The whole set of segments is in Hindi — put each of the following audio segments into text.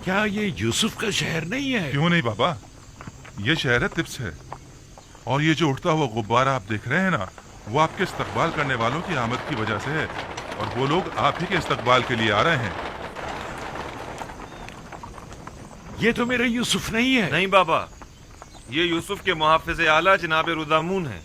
क्या ये यूसुफ का शहर नहीं है? क्यों नहीं बाबा, ये शहर है तिब्स है। और ये जो उठता हुआ गुब्बारा आप देख रहे हैं ना, वो आपके इस्तकबाल करने वालों की आमद की वजह से है। और वो लोग आप ही के इस्तकबाल के लिए आ रहे हैं। ये तो मेरा यूसुफ नहीं है। नहीं बाबा, ये यूसुफ के मुहाफिज आला जनाब रुदामून है।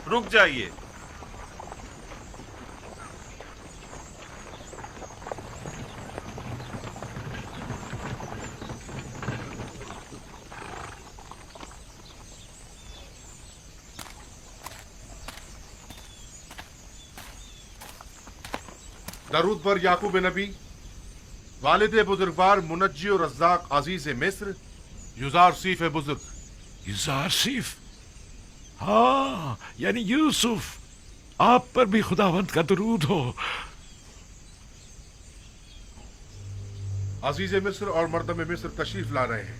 रुक जाइए। दरूद पर याकूब नबी, वालिद बुजुर्गवार मुनज्जी और रज़्ज़ाक अजीज मिस्र, युजार सीफ बुजुर्ग। युजार सीफ? हाँ, यानी यूसुफ। आप पर भी खुदावंत का दरूद हो। अजीज मिस्र और मर्दम मिस्र तशरीफ ला रहे हैं।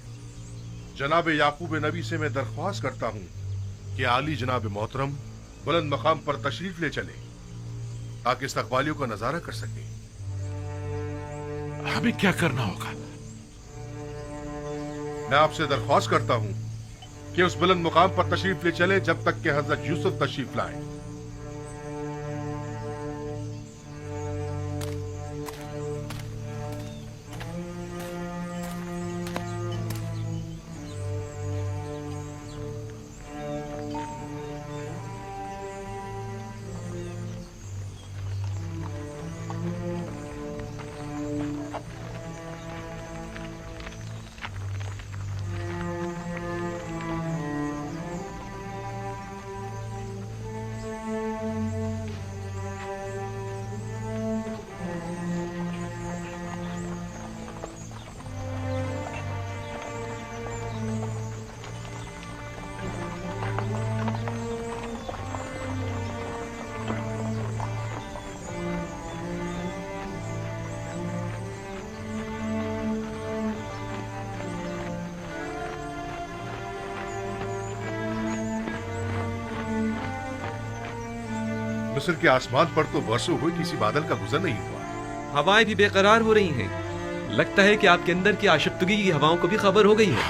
जनाब याकूब नबी से मैं दरख्वास्त करता हूँ कि आली जनाब मोहतरम बुलंद मकाम पर तशरीफ ले चले ताकि इस्तकबालियों का नजारा कर सके। हमें क्या करना होगा? मैं आपसे दरख्वास्त करता हूँ कि उस बुलंद मुकाम पर तशरीफ ले चले जब तक कि हजरत यूसुफ तशरीफ लाए। मिस्र के आसमान पर तो बरसों हुए किसी बादल का गुजर नहीं हुआ। हवाएं भी बेकरार हो रही हैं। लगता है कि आपके अंदर की आशिफ्तगी की हवाओं को भी खबर हो गई है।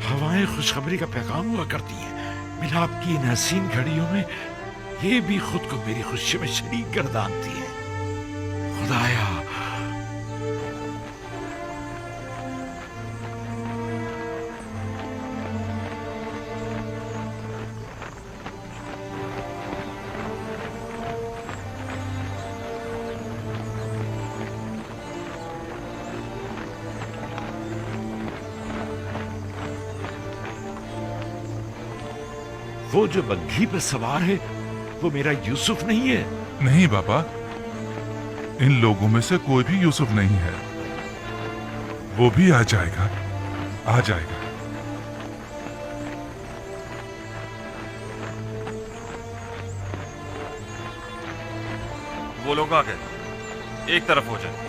हवाएं खुशखबरी का पैगाम हुआ करती हैं। मिलाप की इन हसीन घड़ियों में ये भी खुद को मेरी खुशी में शरीक गर्दानती है। खुदाया, वो जो बग्घी पर सवार है वो मेरा यूसुफ नहीं है। नहीं बाबा, इन लोगों में से कोई भी यूसुफ नहीं है। वो भी आ जाएगा, आ जाएगा। वो लोग आ गए, एक तरफ हो जाए।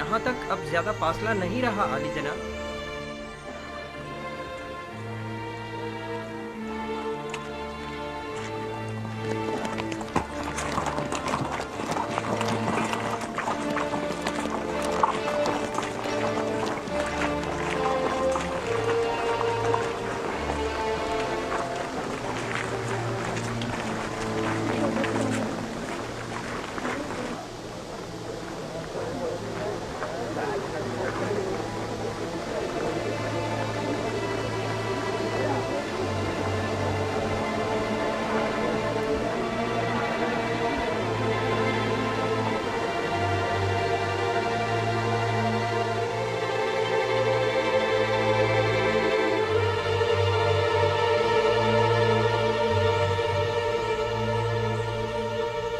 यहाँ तक अब ज्यादा फासला नहीं रहा आली जनाब।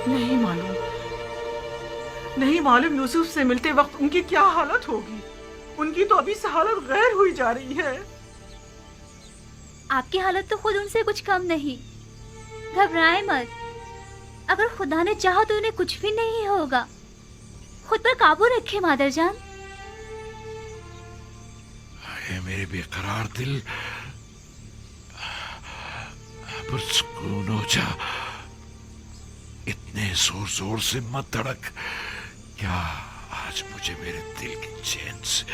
नहीं मालूम, नहीं मालूम यूसुफ से मिलते वक्त उनकी क्या हालत होगी। उनकी तो अभी से हालत गैर हुई जा रही है। आपकी हालत तो खुद उनसे कुछ कम नहीं। घबराएं मत, अगर खुदा ने चाहा तो उन्हें कुछ भी नहीं होगा। खुद पर काबू रखे मादरजान। अरे मेरे बेकरार दिल, पुरसुकून हो जा। इतने जोर जोर से मत धड़क। क्या आज मुझे मेरे दिल के चैन से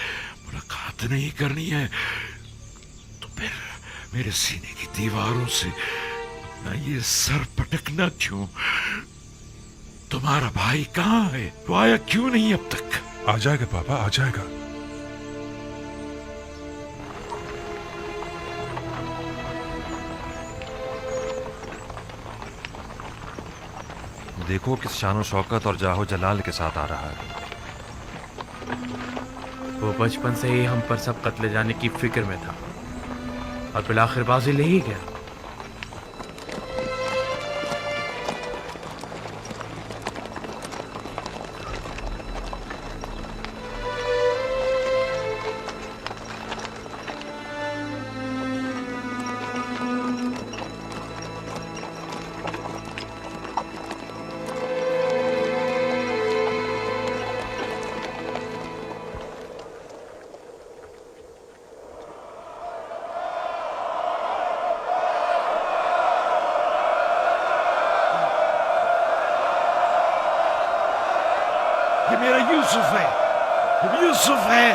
मुलाकात नहीं करनी है तो फिर मेरे सीने की दीवारों से अपना ये सर पटकना क्यों? तुम्हारा भाई कहाँ है? वो आया क्यों नहीं अब तक? आ जाएगा पापा, आ जाएगा। देखो किस शानो शौकत और जाहो जलाल के साथ आ रहा है। वो बचपन से ही हम पर सब कत्ले जाने की फिक्र में था और फिर आखिर बाजी ले ही गया। ये मेरा यूसुफ है, यूसुफ है।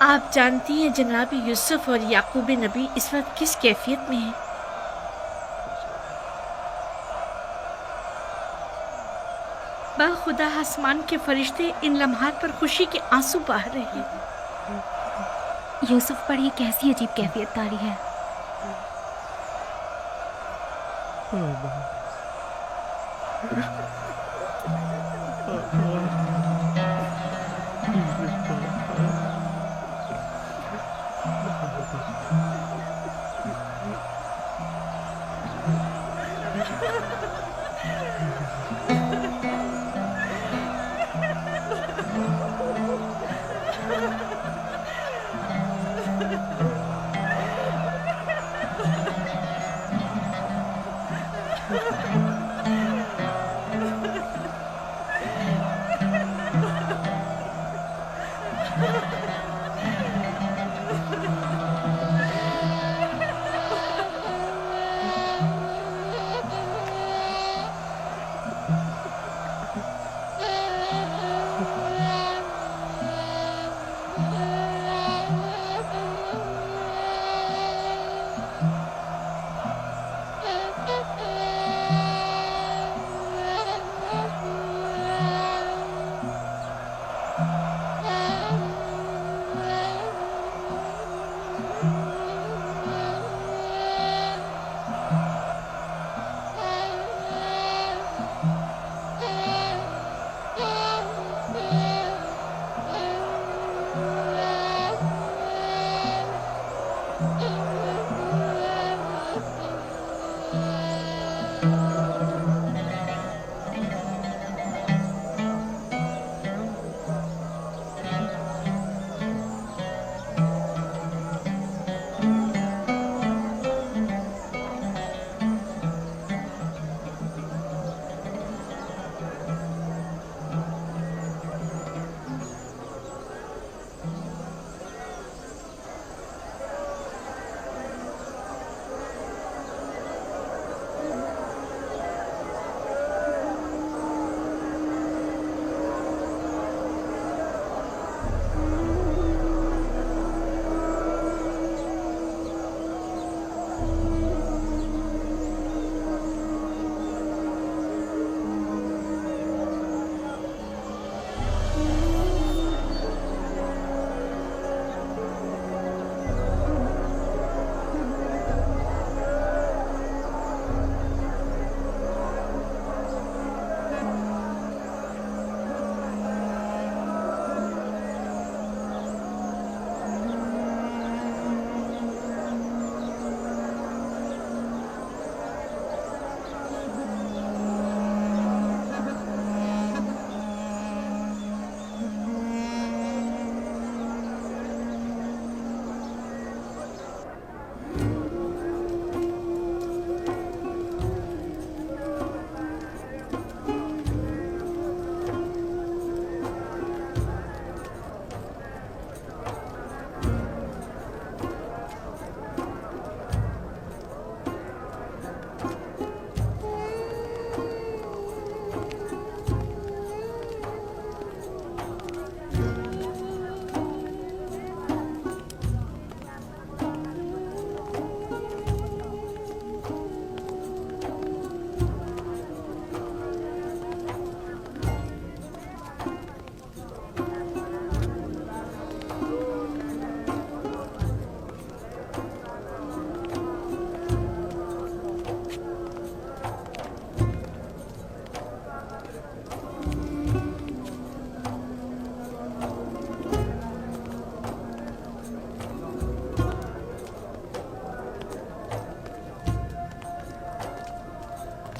आप जानती हैं जनाब यूसुफ और याकूब नबी इस वक्त किस कैफियत में हैं? खुदा आसमान के फरिश्ते इन लम्हात पर खुशी के आंसू बहा रहे हैं। यूसुफ पर ये कैसी अजीब कैफियत तारी है।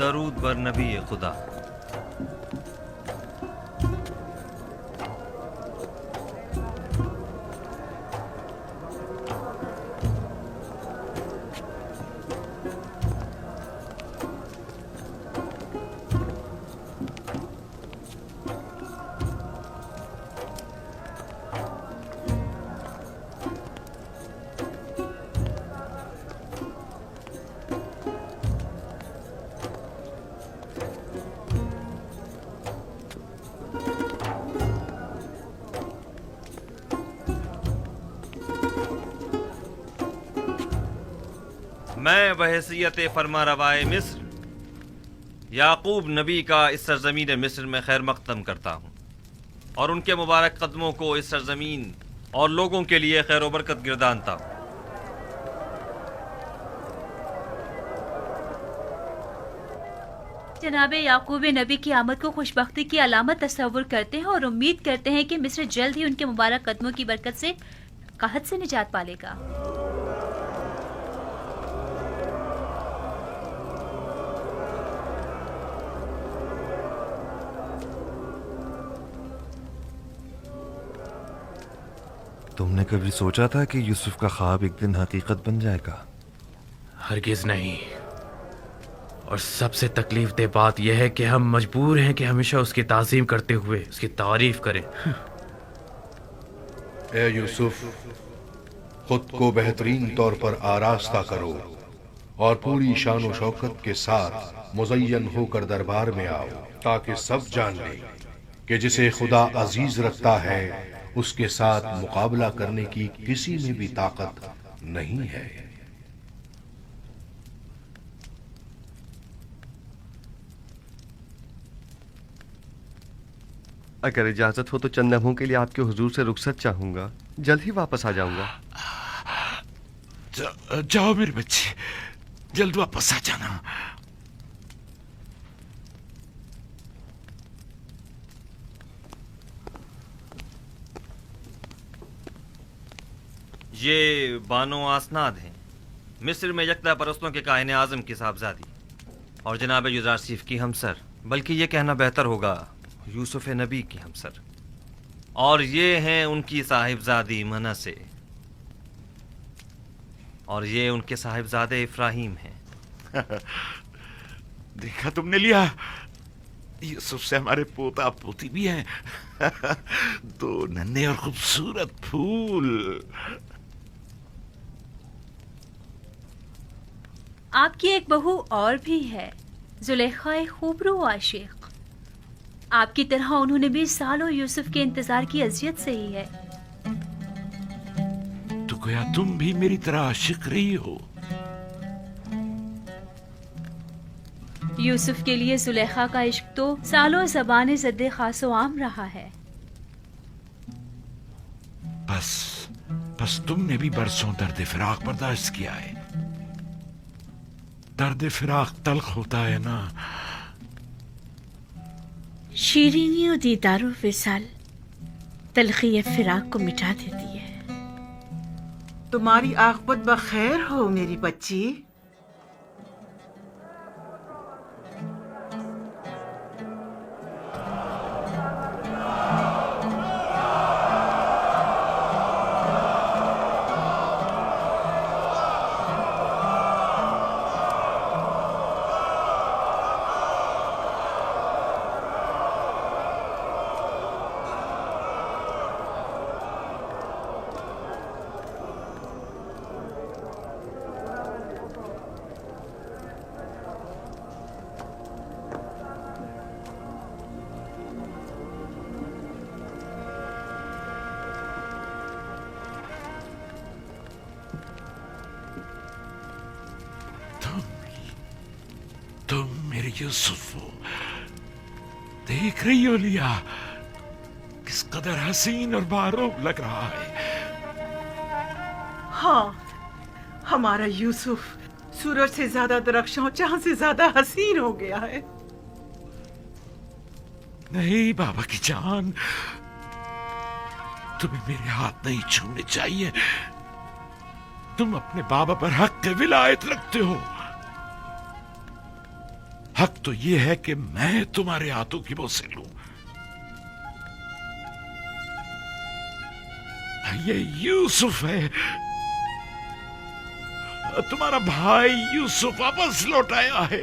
दरूद बर नबी खुदा। मैं बहैसियत फरमा रवाए मिस्र याकूब नबी का इस सरजमीन मिस्र में खैर मकदम करता हूँ और उनके मुबारक कदमों को इस सरजमीन और लोगों के लिए खैर व बरकत गिरदानता हूँ। जनाब याकूब नबी की आमद को खुशबख्ती की अलामत तस्वुर करते हैं और उम्मीद करते हैं कि मिस्र जल्द ही उनके मुबारक कदमों की बरकत से कहत से निजात पालेगा। तुमने कभी सोचा था कि यूसुफ का ख्वाब एक दिन हकीकत बन जाएगा? हरगिज नहीं। और सबसे तकलीफ दे बात यह है कि हम मजबूर हैं कि हमेशा उसकी ताज़ीम करते हुए उसकी तारीफ करें। ए यूसुफ, खुद को बेहतरीन तौर पर आरास्ता करो और पूरी शान व शौकत के साथ मुज़य्यन होकर दरबार में आओ, ताकि सब जान लें कि जिसे खुदा अजीज रखता है उसके साथ मुकाबला करने की किसी में भी ताकत नहीं है। अगर इजाजत हो तो चंद लम्हों के लिए आपके हुजूर से रुखसत चाहूंगा, जल्द ही वापस आ जाऊंगा। जाओ मेरे बच्चे, जल्द वापस आ जाना। ये बानो आसनाद हैं, मिस्र में यकता परस्तों के काहिन आजम की साहबजादी और जनाब युजारसीफ की हमसर, बल्कि ये कहना बेहतर होगा यूसुफ नबी की हमसर, और ये हैं उनकी साहिबजादी मनसे, और ये उनके साहिबजादे इफ्राहिम हैं। देखा तुमने लिया, यूसुफ से हमारे पोता पोती भी हैं। दो नन्हे और खूबसूरत फूल। आपकी एक बहू और भी है, जुलेखा खूबरू आशिक। आपकी तरह उन्होंने भी सालों यूसुफ के इंतजार की अजियत सही है। तो गोया तुम भी मेरी तरह आशिक रही हो। यूसुफ के लिए जुलेखा का इश्क तो सालों ज़बान ज़द्दे खासो आम रहा है। बस तुमने भी बरसों दर्द फिराक बर्दाश्त किया है। दर्द फिराक तल्ख होता है ना। शीरीनी और दीदारो विसाल तलखी फिराक को मिटा देती है। तुम्हारी आखिरत बखैर हो मेरी बच्ची। तुम मेरे यूसुफ हो, देख रही हो लिया किस कदर हसीन और बारूब लग रहा है। हाँ, हमारा यूसुफ सूरज से ज्यादा दरख्शां, चांद से ज्यादा हसीन हो गया है। नहीं बाबा की जान, तुम्हें मेरे हाथ नहीं छूने चाहिए। तुम अपने बाबा पर हक के विलायत रखते हो। हक तो यह है कि मैं तुम्हारे हाथों की बोसे लूं। ये यूसुफ है, तुम्हारा भाई यूसुफ वापस लौट आया है।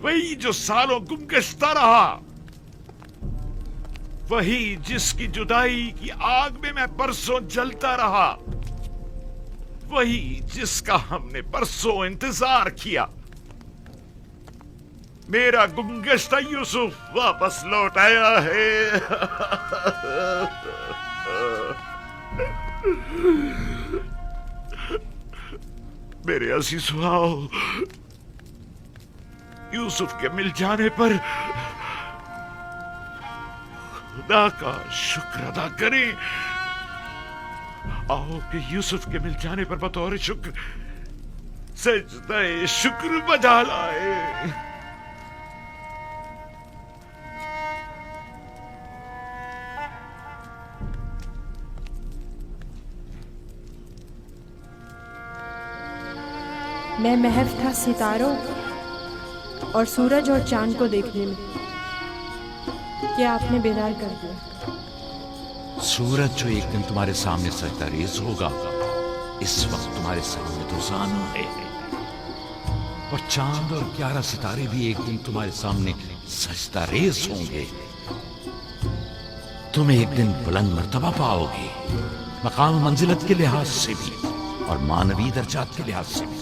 वही जो सालों गुमगश्ता रहा, वही जिसकी जुदाई की आग में मैं परसों जलता रहा, वही जिसका हमने परसों इंतजार किया। मेरा गुमगश्ता यूसुफ वापस लौट आया है। मेरे हंसी सुहाओ, यूसुफ के मिल जाने पर खुदा का शुक्र अदा करें। आओ कि यूसुफ के मिल जाने पर बतौर शुक्र सजदा शुक्र बजा लाए। मैं महव था सितारों और सूरज और चांद को देखने में, क्या आपने बेदार कर दिया। सूरज जो एक दिन तुम्हारे सामने सजदा रेज होगा, इस वक्त तुम्हारे सामने तो जानो है, और चांद और 11 सितारे भी एक दिन तुम्हारे सामने सजदा रेज होंगे। तुम एक दिन बुलंद मर्तबा पाओगे, मकाम मंजिलत के लिहाज से भी और मानवी दर्जात के लिहाज से भी।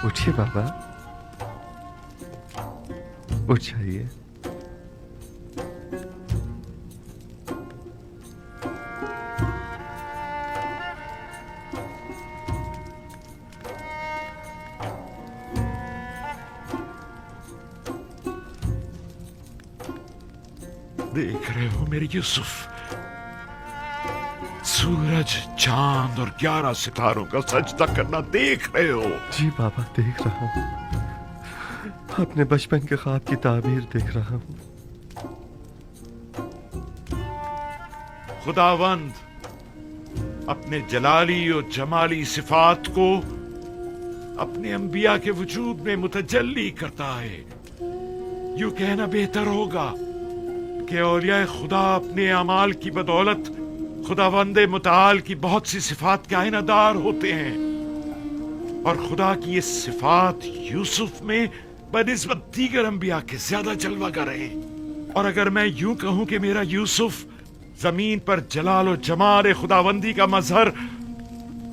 उठिए बाबा, उठ जाइए। देख रहे हो मेरे यूसुफ, सूरज, चांद और 11 सितारों का सजदा करना देख रहे हो? जी बाबा, देख रहा हूँ। अपने बचपन के ख्वाब की ताबीर देख रहा हूँ। खुदावंद अपने जलाली और जमाली सिफात को अपने अंबिया के वजूद में मुतजल्ली करता है। यूं कहना बेहतर होगा कि औलिया खुदा अपने अमाल की बदौलत खुदावंदे मुताल की बहुत सी सिफात के आईनादार होते हैं, और खुदा की ये सिफात यूसुफ में बनिस्बत दीगर अंबिया के ज्यादा जलवागर है। और अगर मैं यूं कहूं कि मेरा यूसुफ जमीन पर जलाल और जमाल खुदावंदी का मजहर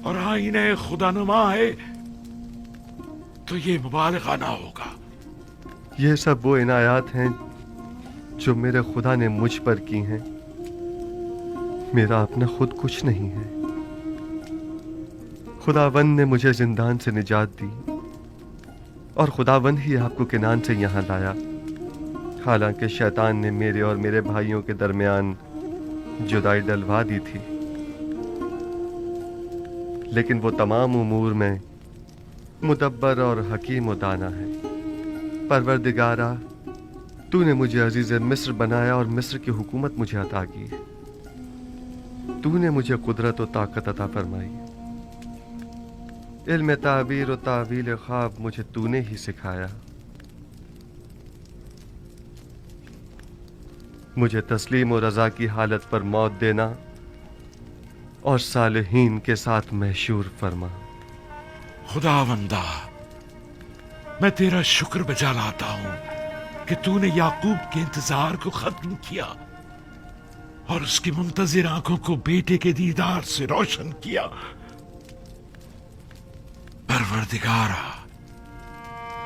और आईने खुदानुमा है, तो ये मुबालगा ना होगा। ये सब वो इनायात हैं जो मेरे खुदा ने मुझ पर की हैं। मेरा अपना खुद कुछ नहीं है। खुदावंद ने मुझे जिंदान से निजात दी, और खुदावंद ही आपको किनान से यहाँ लाया। हालांकि शैतान ने मेरे और मेरे भाइयों के दरमियान जुदाई डलवा दी थी, लेकिन वो तमाम उमूर में मुदब्बर और हकीम व दाना है। परवरदिगारा, तूने मुझे अजीज मिस्र बनाया और मिस्र की हुकूमत मुझे अता की। तूने मुझे कुदरत और ताकत अता फरमाई। इल्म ताबीर और तावील ख्वाब मुझे तूने ही सिखाया। मुझे तस्लीम और रजा की हालत पर मौत देना और सालिहीन के साथ महशूर फरमा। खुदावंदा, मैं तेरा शुक्र बजा लाता हूं कि तूने याकूब के इंतजार को खत्म किया और उसकी मुंतजिर आंखों को बेटे के दीदार से रोशन किया। परवरदिगारा,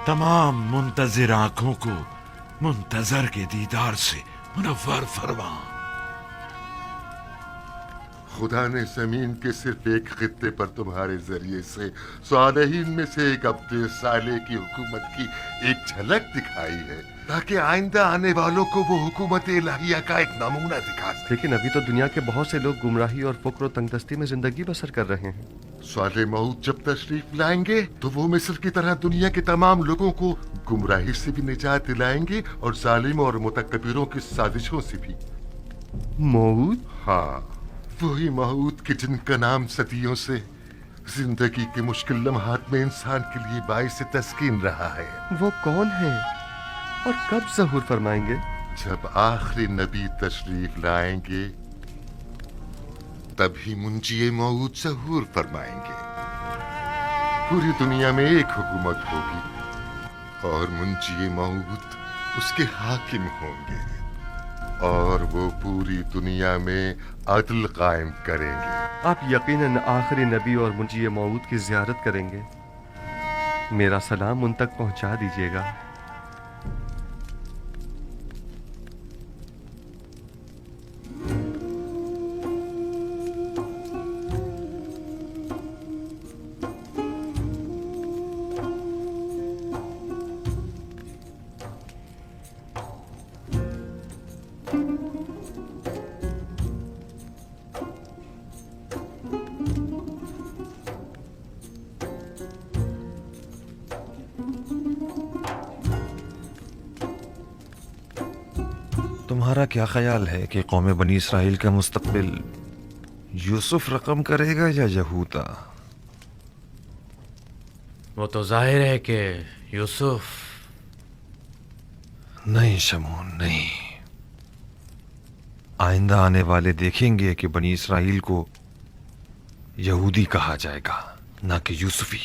तमाम मुंतजिर आंखों को मुंतजर के दीदार से मुनव्वर फरमा। खुदा ने जमीन के सिर्फ एक खित्ते पर तुम्हारे जरिए से सालेहीन में से एक अब्दे साले की हुकूमत की एक झलक दिखाई है, ताकि आइंदा आने वालों को वो हुकूमत इलाहिया का एक नमूना दिखा सके। लेकिन अभी तो दुनिया के बहुत से लोग गुमराही और फुक्र और तंगदस्ती में जिंदगी बसर कर रहे हैं। साले मऊद जब तशरीफ लाएंगे तो वो मिस्र की तरह दुनिया के तमाम लोगों को गुमराही से भी निजात दिलाएंगे और जालिम और मुतकब्बिरों की साजिशों से भी। मऊद? हाँ, वही मऊद के जिनका नाम सदियों से जिंदगी के मुश्किल लम्हात में इंसान के लिए बाइस तस्कीन रहा है। वो कौन है? और कब ज़हूर फरमाएंगे? जब आखिरी नबी तशरीफ लाएंगे तभी मुंजी मौऊद ज़हूर फरमाएंगे। पूरी दुनिया में एक हुकूमत होगी और मुंजी मौऊद उसके हाकिम होंगे और वो पूरी दुनिया में अदल कायम करेंगे। आप यकीनन आखिरी नबी और मुंजी मौऊद की ज़ियारत करेंगे। मेरा सलाम उन तक पहुंचा दीजिएगा। तुम्हारा क्या ख्याल है कि कौम बनी इसराइल का मुस्तकबिल यूसुफ रकम करेगा या यहूदा? वो तो जाहिर है कि यूसुफ। नहीं शमून, नहीं। आइंदा आने वाले देखेंगे कि बनी इसराइल को यहूदी कहा जाएगा, ना कि यूसुफी।